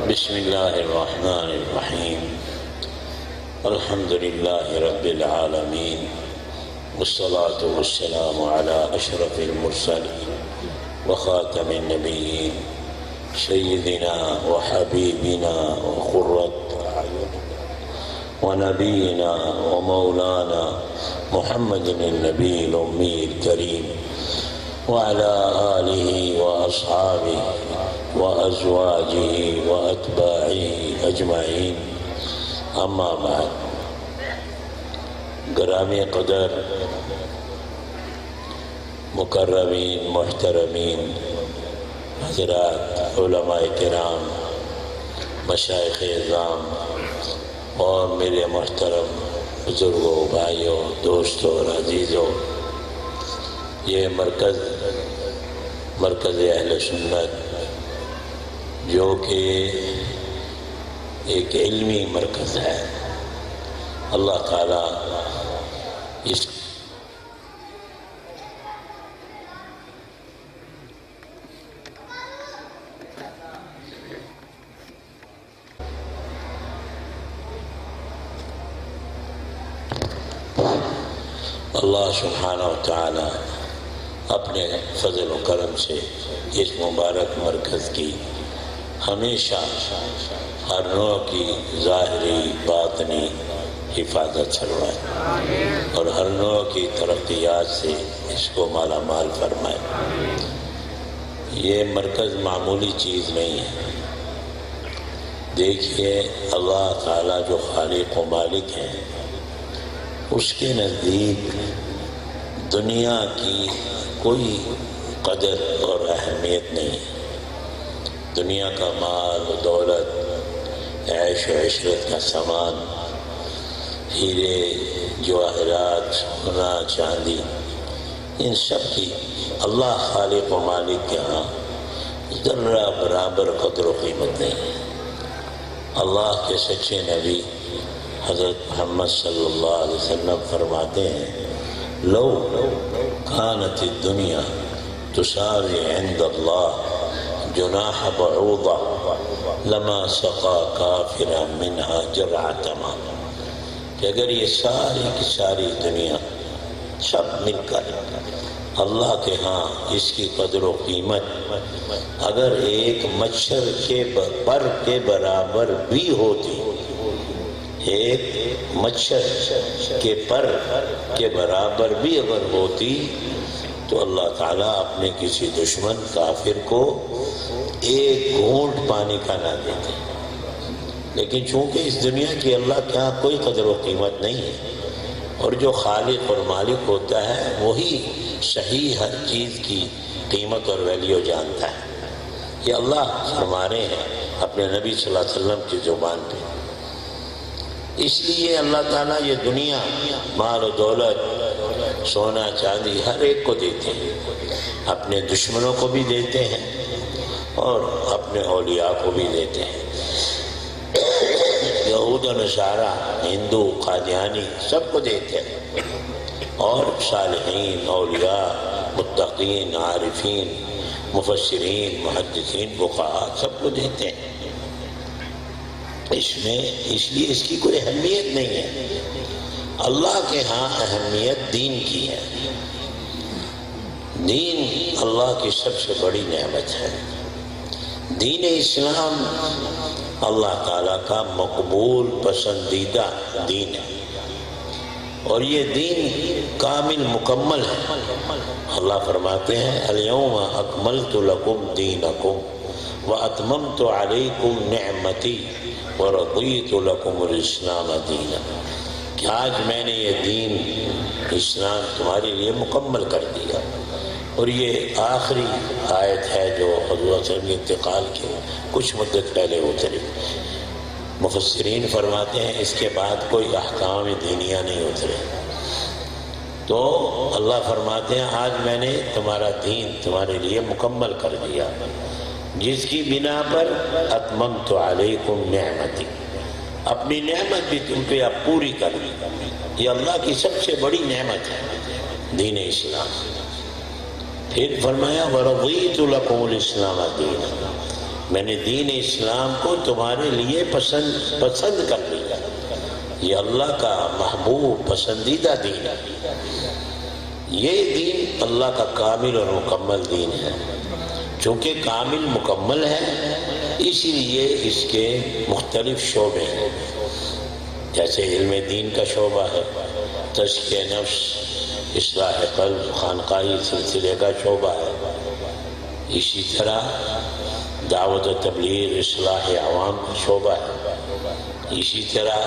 بسم اللہ الرحمن الرحیم الحمد للہ رب العالمین والصلاة والسلام علی اشرف المرسلین وخاتم النبیین سیدنا وحبیبنا وقرۃ اعین ونبینا ومولانا محمد النبی الامی الکریم وعلى آله وأصحابه وأزواجه وأتباعه أجمعين أما بعد. گرامی قدر مکرمین محترمین حضرات علماء کرام مشائخ اعظام اور میرے محترم بزرگوں بھائیوں دوستوں اور عزیزوں، یہ مرکز اہل سنت جو کہ ایک علمی مرکز ہے، اللہ تعالیٰ اس اللہ سبحانہ و تعالیٰ اپنے فضل و کرم سے اس مبارک مرکز کی ہمیشہ ہر نوع کی ظاہری باطنی حفاظت فرمائے اور ہر نوع کی ترقیات سے اس کو مالا مال فرمائے۔ یہ مرکز معمولی چیز نہیں ہے۔ دیکھیے اللہ تعالیٰ جو خالق و مالک ہیں، اس کے نزدیک دنیا کی کوئی قدر اور اہمیت نہیں ہے۔ دنیا کا مال و دولت، عیش و عشرت کا سامان، ہیرے جواہرات، سونا چاندی، ان سب کی اللہ خالق و مالک کے ہاں ذرہ برابر قدر و قیمت نہیں ہے۔ اللہ کے سچے نبی حضرت محمد صلی اللہ علیہ وسلم فرماتے ہیں، لو كانت الدنيا تساوي عند الله جناح بعوضة لما سقى كافرا منها جرعة ماء، کہ اگر یہ ساری کی ساری دنیا سب مل کر اللہ کے ہاں اس کی قدر و قیمت اگر ایک مچھر کے پر کے برابر بھی ہوتی، ایک مچھر کے پر کے برابر بھی اگر ہوتی، تو اللہ تعالیٰ اپنے کسی دشمن کافر کو ایک گھونٹ پانی کا نہ دیتے۔ لیکن چونکہ اس دنیا کی اللہ کے ہاں کوئی قدر و قیمت نہیں ہے، اور جو خالق اور مالک ہوتا ہے وہی صحیح ہر چیز کی قیمت اور ویلیو جانتا ہے۔ یہ اللہ فرما رہے ہیں اپنے نبی صلی اللہ علیہ وسلم کی زبان پہ۔ اس لیے اللہ تعالیٰ یہ دنیا مال و دولت، سونا چاندی ہر ایک کو دیتے ہیں، اپنے دشمنوں کو بھی دیتے ہیں اور اپنے اولیاء کو بھی دیتے ہیں۔ یہود و نصارہ، ہندو، قادیانی سب کو دیتے ہیں، اور صالحین، اولیاء، متقین، عارفین، مفسرین، محدثین، فقہاء سب کو دیتے ہیں۔ اس لیے اس کی کوئی اہمیت نہیں ہے۔ اللہ کے ہاں اہمیت دین کی ہے۔ دین اللہ کی سب سے بڑی نعمت ہے۔ دین اسلام اللہ تعالیٰ کا مقبول پسندیدہ دین ہے، اور یہ دین کامل مکمل ہے۔ اللہ فرماتے ہیں، الیوم اکملت لکم دینکم واتممت علیکم نعمتی وَرَضِيتُ لَكُمُ الْإِسْلَامَ دِينًا، کہ آج میں نے یہ دین اسلام تمہارے لیے مکمل کر دیا۔ اور یہ آخری آیت ہے جو حضور صلی اللہ علیہ وسلم کے انتقال کے کچھ مدت پہلے اتری۔ مفسرین فرماتے ہیں اس کے بعد کوئی احکام دینیہ نہیں اترے، تو اللہ فرماتے ہیں آج میں نے تمہارا دین تمہارے لیے مکمل کر دیا، جس کی بنا پر اتممت علیکم نعمتی، اپنی نعمت بھی تم پہ اب پوری کر لی۔ یہ اللہ کی سب سے بڑی نعمت ہے دین اسلام۔ پھر فرمایا وَرَضِيتُ لَكُمُ الْإِسْلَامَ دِينًا، میں نے دین اسلام کو تمہارے لیے پسند کر لیا. یہ اللہ کا محبوب پسندیدہ دین ہے. یہ دین اللہ کا کامل اور مکمل دین ہے. چونکہ کامل مکمل ہے اسی لیے اس کے مختلف شعبے ہیں. جیسے علم دین کا شعبہ ہے، تزکیہ نفس، اصلاح قلب، خانقاہی سلسلے کا شعبہ ہے. اسی طرح دعوت و تبلیغ، اصلاح عوام کا شعبہ ہے. اسی طرح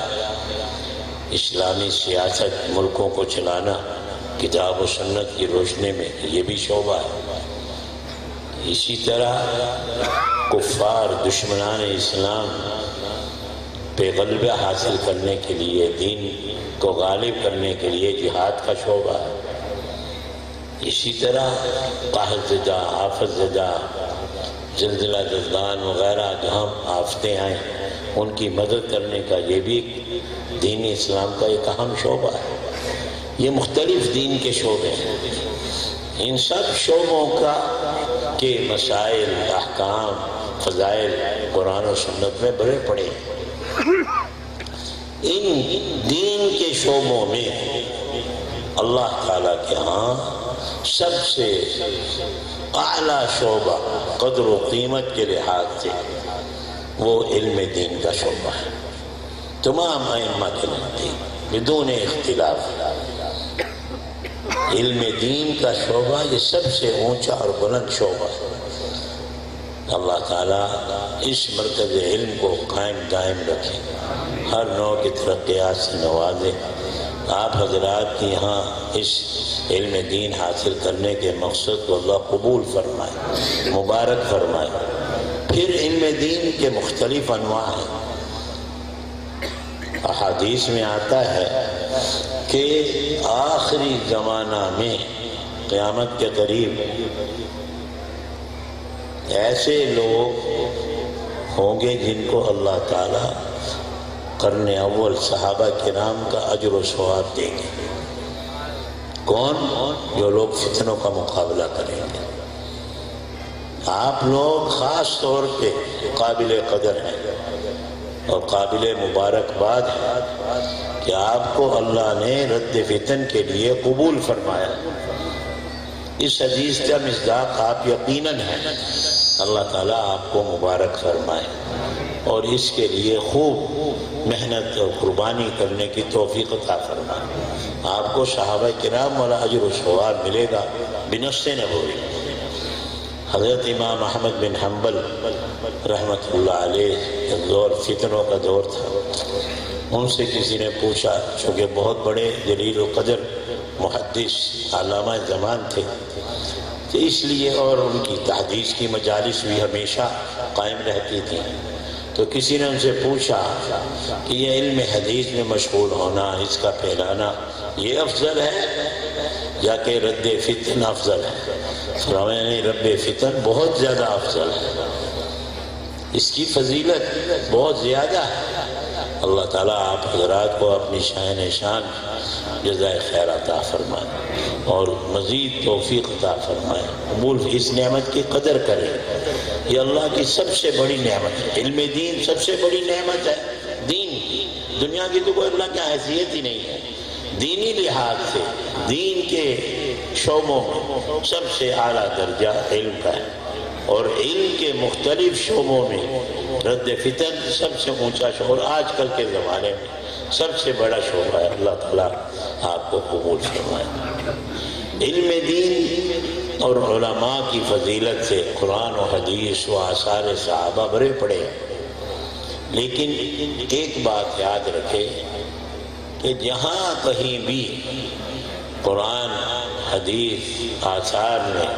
اسلامی سیاست، ملکوں کو چلانا کتاب و سنت کی روشنی میں، یہ بھی شعبہ ہے. اسی طرح کفار دشمنان اسلام پہ غلبہ حاصل کرنے کے لیے، دین کو غالب کرنے کے لیے جہاد کا شعبہ ہے. اسی طرح قحط زدہ، آفت زدہ، زلزلہ زلزال وغیرہ جہاں آفتیں آئیں ان کی مدد کرنے کا یہ بھی دین اسلام کا ایک اہم شعبہ ہے. یہ مختلف دین کے شعبے ہیں. ان سب شعبوں کے مسائل، احکام، فضائل قرآن و سنت میں بھرے پڑے ہیں. ان دین کے شعبوں میں اللہ تعالیٰ کے ہاں سب سے اعلیٰ شعبہ قدر و قیمت کے لحاظ سے وہ علم دین کا شعبہ ہے. تمام ائمہ کے نزدیک بدون اختلاف علم دین کا شعبہ یہ سب سے اونچا اور بلند شعبہ ہے. اللہ تعالیٰ اس مرکز علم کو قائم دائم رکھے، ہر نوع کی ترقیات سے نوازے. آپ حضرات کی یہاں اس علم دین حاصل کرنے کے مقصد کو اللہ قبول فرمائے، مبارک فرمائے. پھر علم دین کے مختلف انواع ہیں. احادیث میں آتا ہے کہ آخری زمانہ میں قیامت کے قریب ایسے لوگ ہوں گے جن کو اللہ تعالیٰ قرن اول صحابہ کرام کا اجر و ثواب دیں گے. کون؟ جو لوگ فتنوں کا مقابلہ کریں گے. آپ لوگ خاص طور پہ قابل قدر ہیں اور قابل مبارکباد ہے کہ آپ کو اللہ نے رد فتن کے لیے قبول فرمایا. اس حدیث کا مصداق آپ یقیناً ہیں. اللہ تعالیٰ آپ کو مبارک فرمائے اور اس کے لیے خوب محنت اور قربانی کرنے کی توفیق عطا فرمائے. آپ کو صحابہ کرام والا اجر و ثواب ملے گا بنص نبوی. حضرت امام احمد بن حنبل رحمۃ اللہ علیہ دور فتنوں کا دور تھا. ان سے کسی نے پوچھا، چونکہ بہت بڑے جلیل القدر محدث علامہ زمان تھے تو اس لیے، اور ان کی تحدیث کی مجالس بھی ہمیشہ قائم رہتی تھیں، تو کسی نے ان سے پوچھا کہ یہ علم حدیث میں مشغول ہونا، اس کا پھیلانا، یہ افضل ہے یا کہ رد فتن افضل ہے؟ فرمایا نہیں، رد فتن بہت زیادہ افضل ہے، اس کی فضیلت بہت زیادہ ہے. اللہ تعالیٰ آپ حضرات کو اپنی شان جزائے خیر عطا فرمائے اور مزید توفیق عطا فرمائے. قبول اس نعمت کی قدر کریں. یہ اللہ کی سب سے بڑی نعمت ہے. علم دین سب سے بڑی نعمت ہے. دین دنیا کی تو کوئی اللہ کی حیثیت ہی نہیں ہے. دینی لحاظ سے دین کے شعبوں میں سب سے اعلیٰ درجہ علم کا ہے اور علم کے مختلف شعبوں میں رد فتن سب سے اونچا شعبہ اور آج کل کے زمانے میں سب سے بڑا شعبہ ہے. اللہ تعالیٰ آپ کو قبول فرمائے. علم دین اور علماء کی فضیلت سے قرآن و حدیث و آثار صحابہ بھرے پڑے ہیں. لیکن ایک بات یاد رکھے کہ جہاں کہیں بھی قرآن حدیث آثار میں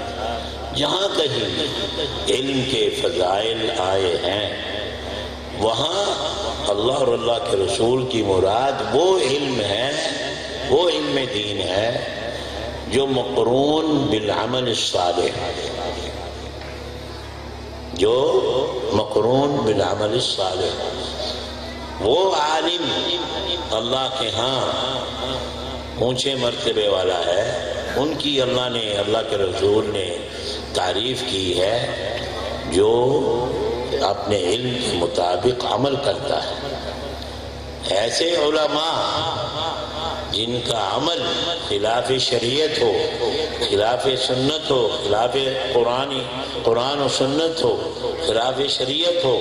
جہاں کہیں بھی علم کے فضائل آئے ہیں وہاں اللہ اور اللہ کے رسول کی مراد وہ علم ہے، وہ علم دین ہے جو مقرون بالعمل الصالح، جو مقرون بالعمل الصالح. وہ عالم اللہ کے ہاں اونچے مرتبے والا ہے، ان کی اللہ کے رسول نے تعریف کی ہے جو اپنے علم کے مطابق عمل کرتا ہے۔ ایسے علماء جن کا عمل خلاف شریعت ہو، خلاف سنت ہو، خلاف قرآن و سنت ہو، خلاف شریعت ہو،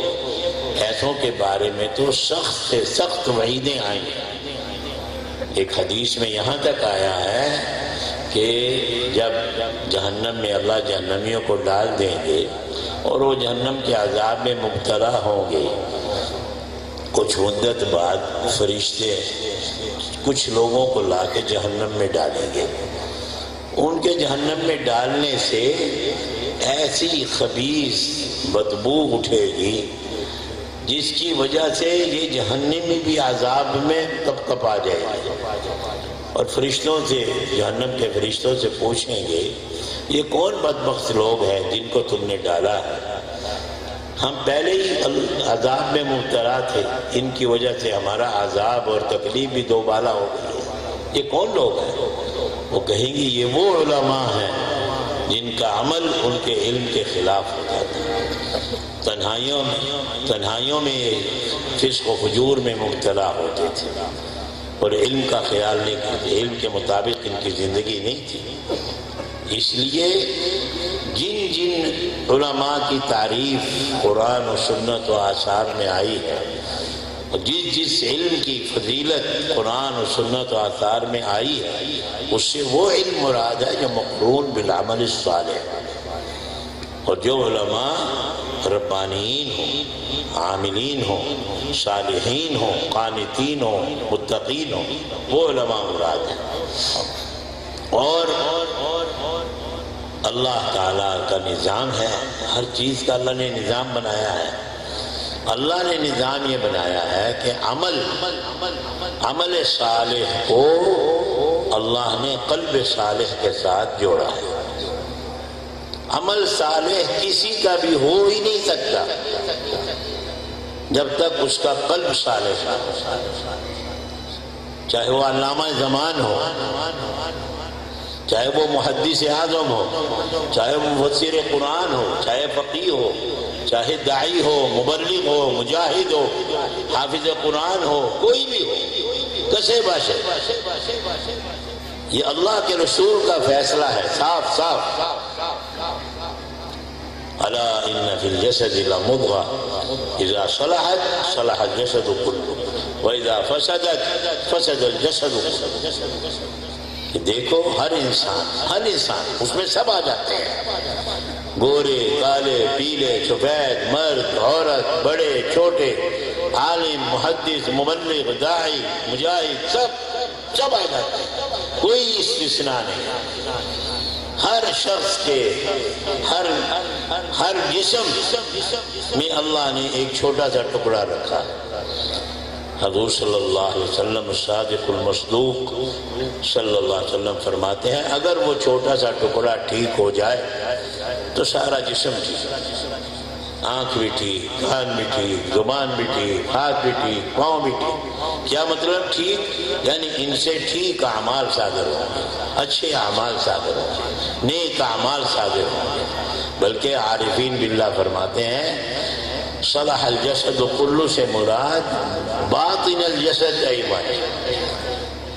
ایسوں کے بارے میں تو سخت سے سخت وعیدیں آئیں۔ ایک حدیث میں یہاں تک آیا ہے کہ جب جہنم میں اللہ جہنمیوں کو ڈال دیں گے اور وہ جہنم کے عذاب میں مبتلا ہوں گے، کچھ مدت بعد فرشتے کچھ لوگوں کو لا کے جہنم میں ڈالیں گے۔ ان کے جہنم میں ڈالنے سے ایسی خبیث بدبو اٹھے گی جس کی وجہ سے یہ جہنمی بھی عذاب میں کپ آ جائے گا، اور فرشتوں سے، جہنم کے فرشتوں سے پوچھیں گے یہ کون بدبخت لوگ ہیں جن کو تم نے ڈالا ہے؟ ہم پہلے ہی عذاب میں مبتلا تھے، ان کی وجہ سے ہمارا عذاب اور تکلیف بھی دوبالا ہو گئی، یہ کون لوگ ہیں؟ وہ کہیں گے یہ وہ علماء ہیں جن کا عمل ان کے علم کے خلاف ہو جاتا ہے۔ تنہائیوں میں فسق و فجور میں مبتلا ہوتے تھے اور علم کا خیال نہیں کرتے، علم کے مطابق ان کی زندگی نہیں تھی۔ اس لیے جن جن علماء کی تعریف قرآن و سنت و آثار میں آئی ہے، اور جس علم کی فضیلت قرآن و سنت و آثار میں آئی ہے، اس سے وہ علم مراد ہے جو مقرون بالعمل الصالح، اور جو علماء ربانیین ہوں، عاملین ہوں، صالحین ہوں، قانتین ہوں، متقین ہوں، وہ علماء مراد ہیں۔ اور اللہ تعالیٰ کا نظام ہے، ہر چیز کا اللہ نے نظام بنایا ہے۔ اللہ نے نظام یہ بنایا ہے کہ عمل صالح کو اللہ نے قلب صالح کے ساتھ جوڑا ہے۔ عمل صالح کسی کا بھی ہو ہی نہیں سکتا جب تک اس کا قلب صالح ہے، چاہے وہ علامہ زمان ہو، چاہے وہ محدث اعظم ہو، چاہے وہ مفسر قرآن ہو، چاہے فقیہ ہو، چاہے داعی ہو، مبلغ ہو، مجاہد ہو، حافظ قرآن ہو، کوئی بھی ہو، کسے باشے، یہ اللہ کے رسول کا فیصلہ ہے، صاف صاف۔ الا ان فی الجسد لمضغة اذا صلحت صلح الجسد كله واذا فسدت فسد الجسد كله۔ کہ دیکھو ہر انسان اس میں سب آ جاتے ہیں، گورے، کالے، پیلے، سفید، مرد، عورت، بڑے، چھوٹے، عالم، محدث، مبلغ، داعی، مجاہد، سب آ جاتے ہیں، کوئی استثناء نہیں۔ ہر شخص کے ہر جسم میں اللہ نے ایک چھوٹا سا ٹکڑا رکھا ہے۔ حضور صلی اللہ علیہ وسلم صادق المصدوق صلی اللہ علیہ وسلم فرماتے ہیں اگر وہ چھوٹا سا ٹکڑا ٹھیک ہو جائے تو سارا جسم ٹھیک، آنکھ بھی ٹھیک، کان بھی ٹھیک، زبان بھی ٹھیک، ہاتھ بھی ٹھیک، پاؤں بھی ٹھیک۔ کیا مطلب ٹھیک؟ یعنی ان سے ٹھیک اعمال صادر ہوں گے، اچھے اعمال صادر ہوں گے، نیک اعمال صادر ہوں گے۔ بلکہ عارفین باللہ فرماتے ہیں صلح الجسد کلو سے مراد باطن الجسد ایمن،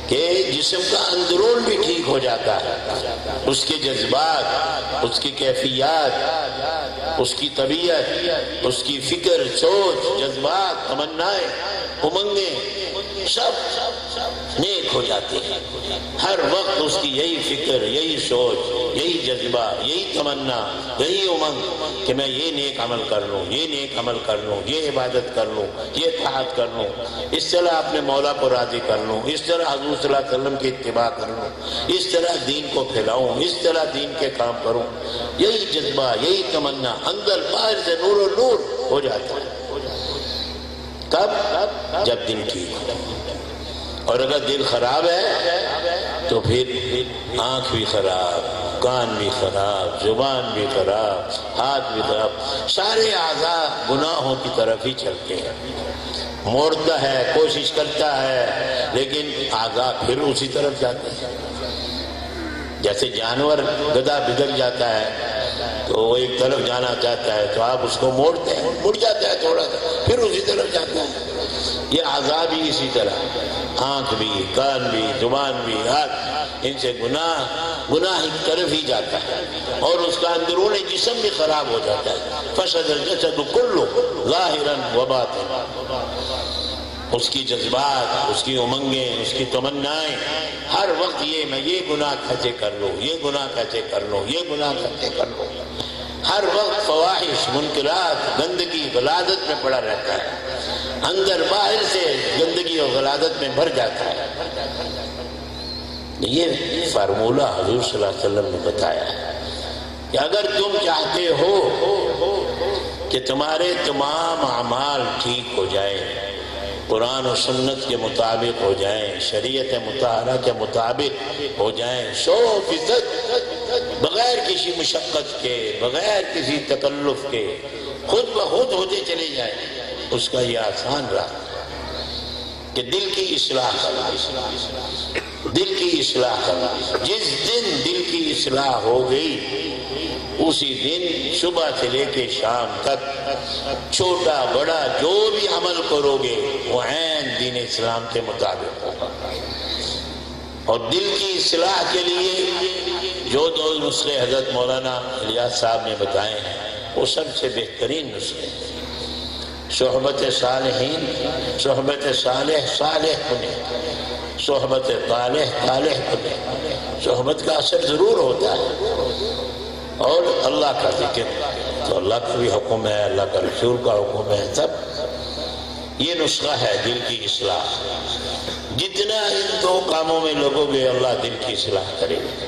کہ جسم کا اندرون بھی ٹھیک ہو جاتا ہے، اس کے جذبات، اس کی کیفیات، اس کی طبیعت، اس کی فکر، سوچ، جذبات، تمنائیں، امنگیں سب نیک ہو جاتے ہیں۔ ہر وقت اس کی یہی فکر، یہی سوچ، یہی جذبہ، یہی تمنا، یہی امنگ کہ میں یہ نیک عمل کر لوں، یہ نیک عمل کر لوں، یہ عبادت کر لوں، یہ طاعت کر لوں، اس طرح اپنے مولا کو راضی کر لوں، اس طرح حضور صلی اللہ علیہ وسلم کی اتباع کر لوں، اس طرح دین کو پھیلاؤں، اس طرح دین کے کام کروں۔ یہی جذبہ، یہی تمنا اندر باہر سے نور و نور ہو جاتا ہے۔ کب؟ جب دل ٹھیک ہو۔ اور اگر دل خراب ہے تو پھر آنکھ بھی خراب، کان بھی خراب، زبان بھی خراب، ہاتھ بھی خراب، سارے اعضاء گناہوں کی طرف ہی چلتے ہیں۔ موڑتا ہے، کوشش کرتا ہے، لیکن اعضاء پھر اسی طرف جاتے ہیں۔ جیسے جانور گدھا بگڑ جاتا ہے تو وہ ایک طرف جانا چاہتا ہے تو آپ اس کو موڑتے ہیں، مڑ جاتا ہے تھوڑا سا، پھر اسی طرف جاتا ہے۔ یہ اعضاء بھی اسی طرح، آنکھ بھی، کان بھی، زبان بھی، ہاتھ، ان سے گناہ ایک طرف ہی جاتا ہے اور اس کا اندرون جسم بھی خراب ہو جاتا ہے۔ فسد الجسد کلہ ظاہرا و باطنا، اس کی جذبات، اس کی امنگیں، اس کی تمنائیں ہر وقت میں یہ گناہ کیسے کر لوں، یہ گناہ کیسے کر لوں، یہ گناہ کیسے کر لوں، ہر وقت فواحش، منکرات، گندگی، غلاظت میں پڑا رہتا ہے، اندر باہر سے گندگی اور غلاظت میں بھر جاتا ہے۔ یہ فارمولہ حضور صلی اللہ علیہ وسلم نے بتایا ہے کہ اگر تم چاہتے ہو کہ تمہارے تمام اعمال ٹھیک ہو جائیں، قرآن و سنت کے مطابق ہو جائیں، شریعت مطہرہ کے مطابق ہو جائیں 100%، بغیر کسی مشقت کے، بغیر کسی تکلف کے، خود بخود ہوتے چلے جائیں، اس کا یہ آسان راہ کہ دل کی اصلاح کرنا، دل کی اصلاح کرنا۔ جس دن دل کی اصلاح ہو گئی اسی دن صبح سے لے کے شام تک چھوٹا بڑا جو بھی عمل کرو گے وہ عین دین اسلام کے مطابق ہوگا۔ اور دل کی اصلاح کے لیے جو دو نسخے حضرت مولانا الیاس صاحب نے بتائے ہیں وہ سب سے بہترین نسخے ہیں۔ صحبت صالحین، صحبت صالح صالح بنے، صحبت طالح طالح بنے۔ صحبت کا اثر ضرور ہوتا ہے، اور اللہ کا ذکر، تو اللہ کا بھی حکم ہے، اللہ کا رسول کا حکم ہے، سب یہ نسخہ ہے دل کی اصلاح۔ جتنا ان دو کاموں میں لگو گے اللہ دل کی اصلاح کرے گا۔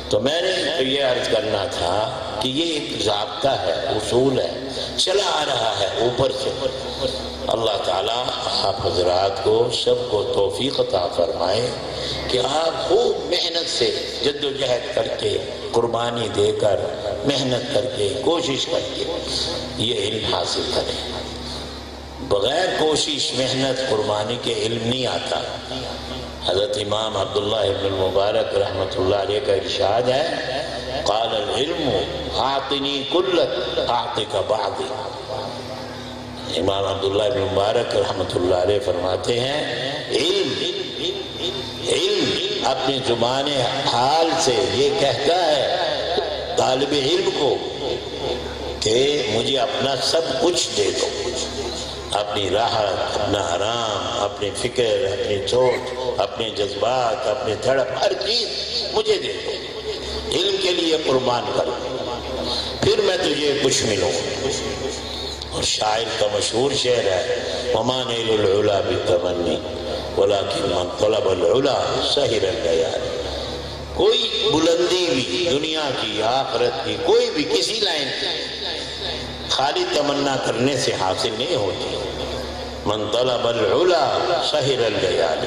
تو میں نے تو یہ عرض کرنا تھا کہ یہ ایک ضابطہ ہے، اصول ہے، چلا آ رہا ہے اوپر سے۔ اللہ تعالیٰ آپ حضرات کو سب کو توفیق عطا فرمائے کہ آپ خوب محنت سے جد و جہد کر کے، قربانی دے کر، محنت کر کے، کوشش کر کے یہ علم حاصل کریں۔ بغیر کوشش، محنت، قربانی کے علم نہیں آتا۔ حضرت امام عبداللہ ابن المبارک رحمۃ اللہ علیہ کا ارشاد ہے، قال العلم اعطنی کلک اعطک بعضی۔ امام عبداللہ ابن مبارک رحمۃ اللہ علیہ فرماتے ہیں علم اپنی زبان حال سے یہ کہتا ہے طالب علم کو کہ مجھے اپنا سب کچھ دے دو، اپنی راحت، اپنا آرام، اپنی فکر، اپنی سوچ، اپنے جذبات، اپنے تڑپ، ہر چیز مجھے دے دو، علم کے لیے قربان کرو، پھر میں تجھے کچھ ملوں۔ اور شاعر کا مشہور شعر ہے، وَمَا نَيْلُ الْعُلَى بِالتَّمَنِّ وَلَكِنْ مَنْ طَلَبَ الْعُلَى سَهِرَ اللَّيَالِ۔ کوئی بلندی بھی دنیا کی، آخرت کی، کوئی بھی کسی لائن کی خالی تمنا کرنے سے حاصل نہیں ہوتی۔ من طلب العلا سہر اللیال،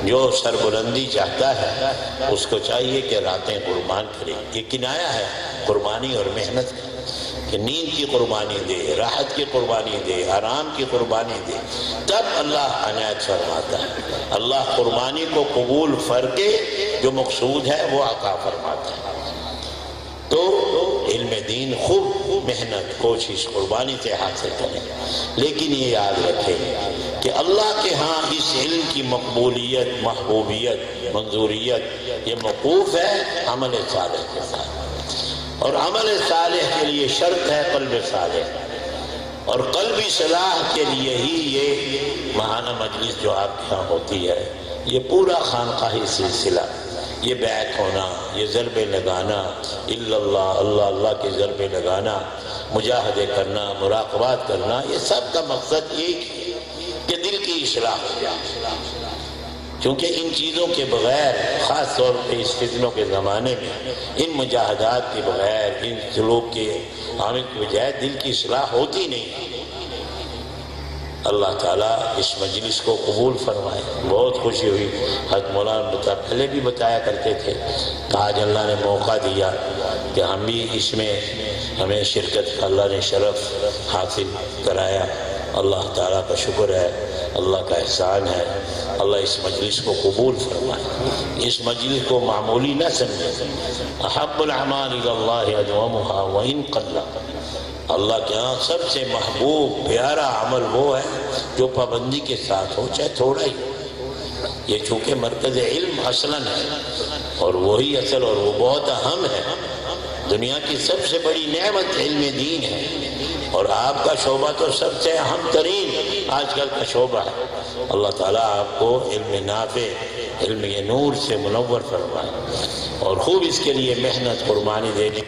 جو سربلندی چاہتا ہے اس کو چاہیے کہ راتیں قربان کرے۔ یہ کنایا ہے قربانی اور محنت کا، کہ نیند کی قربانی دے، راحت کی قربانی دے، آرام کی قربانی دے، تب اللہ عنایت فرماتا ہے۔ اللہ قربانی کو قبول فرقے جو مقصود ہے وہ عطا فرماتا ہے۔ تو علم دین خوب محنت، کوشش، قربانی سے حاصل کریں، لیکن یہ یاد رکھیں کہ اللہ کے ہاں اس علم کی مقبولیت، محبوبیت، منظوریت یہ موقوف ہے عمل صالح کے ساتھ، اور عمل صالح کے لیے شرط ہے قلب صالح، اور قلبی صلاح کے لیے ہی یہ ماہانہ مجلس جو آپ کے ہاں ہوتی ہے، یہ پورا خانقاہی سلسلہ، یہ بیعت ہونا، یہ ضربے لگانا، اللہ اللہ کے ضربے لگانا، مجاہدے کرنا، مراقبات کرنا، یہ سب کا مقصد ایک ہے کہ دل کی اصلاح ہو جائے۔ کیونکہ ان چیزوں کے بغیر، خاص طور پہ اس فتنوں کے زمانے میں، ان مجاہدات کے بغیر، ان سلوک کے عامل کی بجائے دل کی اصلاح ہوتی نہیں۔ اللہ تعالیٰ اس مجلس کو قبول فرمائے۔ بہت خوشی ہوئی، حضرت مولانا پہلے بھی بتایا کرتے تھے، آج اللہ نے موقع دیا کہ ہم بھی اس میں، ہمیں شرکت کا اللہ نے شرف حاصل کرایا۔ اللہ تعالیٰ کا شکر ہے، اللہ کا احسان ہے، اللہ اس مجلس کو قبول فرمائے، اس مجلس کو معمولی نہ سمجھے۔ احب الاعمال الی اللہ ادومها وان قل، اللہ کے ہاں سب سے محبوب پیارا عمل وہ ہے جو پابندی کے ساتھ ہو، چاہے تھوڑا ہی ہو۔ یہ چونکہ مرکز علم اصلاً ہے اور وہی اصل اور وہ بہت اہم ہے، دنیا کی سب سے بڑی نعمت علم دین ہے، اور آپ کا شعبہ تو سب سے اہم ترین آج کل کا شعبہ ہے۔ اللہ تعالیٰ آپ کو علم نافع، علم نور سے منور فرمائے اور خوب اس کے لیے محنت قربانی دینے۔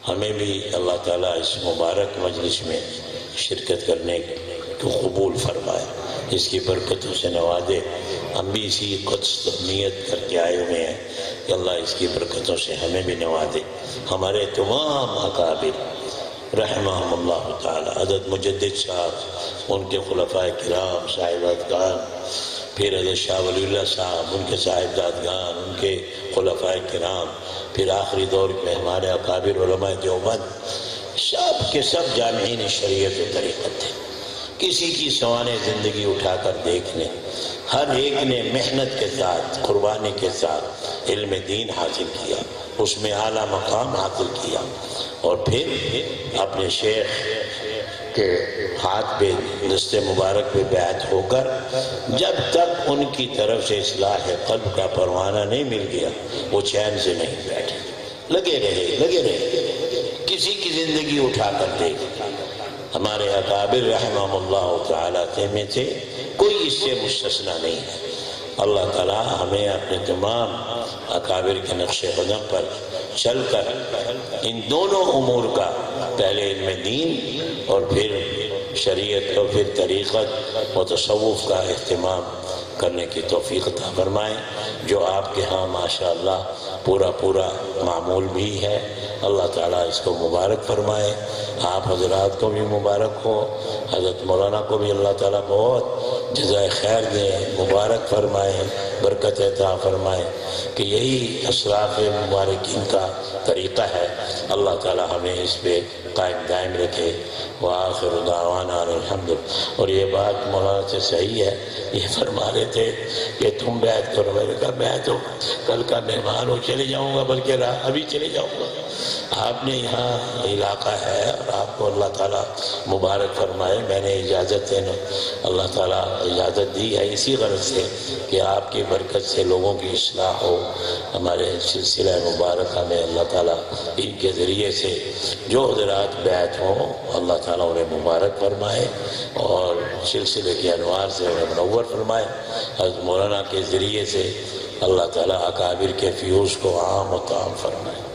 ہمیں بھی اللہ تعالیٰ اس مبارک مجلس میں شرکت کرنے کو قبول فرمائے، اس کی برکتوں سے نوازے۔ ہم بھی اسی قصد نیت کر کے آئے ہوئے ہیں کہ اللہ اس کی برکتوں سے ہمیں بھی نوازے۔ ہمارے تمام اکابر رحمہم اللہ تعالیٰ، حضرت مجدد صاحب، ان کے خلفائے کرام، صاحبزادگان، پھر حضرت شاہ ولی اللہ صاحب، ان کے صاحبزادگان، ان کے خلفائے کرام، پھر آخری دور میں ہمارے اکابر علماء دیوبند، سب کے سب جامعین شریعت و طریقت تھے۔ کسی کی سوانح زندگی اٹھا کر دیکھ لیں، ہر ایک نے محنت کے ساتھ، قربانی کے ساتھ علم دین حاصل کیا، اس میں اعلیٰ مقام حاصل کیا، اور پھر اپنے شیخ کے ہاتھ پہ، دست مبارک پہ بیعت ہو کر جب تک ان کی طرف سے اصلاح قلب کا پروانہ نہیں مل گیا، وہ چین سے نہیں بیٹھے، لگے رہے، کسی کی زندگی اٹھا کر دیکھ۔ ہمارے اکابر رحمہ اللہ تعالیٰ میں سے کوئی اس سے مستثنیٰ نہیں ہے۔ اللہ تعالیٰ ہمیں اپنے تمام اکابر کے نقش قدم پر چل کر ان دونوں امور کا، پہلے علم دین اور پھر شریعت اور پھر طریقت و تصوف کا اہتمام کرنے کی توفیق عطا فرمائیں، جو آپ کے ہاں ماشاءاللہ پورا معمول بھی ہے۔ اللہ تعالیٰ اس کو مبارک فرمائے، آپ حضرات کو بھی مبارک ہو، حضرت مولانا کو بھی اللہ تعالیٰ بہت جزائے خیر دیں، مبارک فرمائے، برکت عطا فرمائے، کہ یہی اسلاف مبارکین کا طریقہ ہے۔ اللہ تعالیٰ ہمیں اس پہ قائم دائم رکھے۔ وآخر دعوانا الحمدللہ۔ اور یہ بات مولانا سے صحیح ہے، یہ فرما رہے تھے کہ تم بیعت کرو، میں نے کہا بیعت ہو، کل کا مہمان ہو، چلے جاؤں گا، بلکہ ابھی چلے جاؤں گا۔ آپ نے یہاں علاقہ ہے اور آپ کو اللہ تعالیٰ مبارک فرمائے، میں نے اجازت دینا، اللہ تعالیٰ اجازت دی ہے اسی غرض سے کہ آپ کی برکت سے لوگوں کی اصلاح ہو۔ ہمارے سلسلہ مبارکہ میں اللہ تعالیٰ ان کے ذریعے سے جو حضرات بیعت ہوں، اللہ تعالیٰ انہیں مبارک فرمائے اور سلسلے کے انوار سے انہیں منور فرمائے۔ حضرت مولانا کے ذریعے سے اللہ تعالیٰ اکابر کے فیوز کو عام و تام فرمائے۔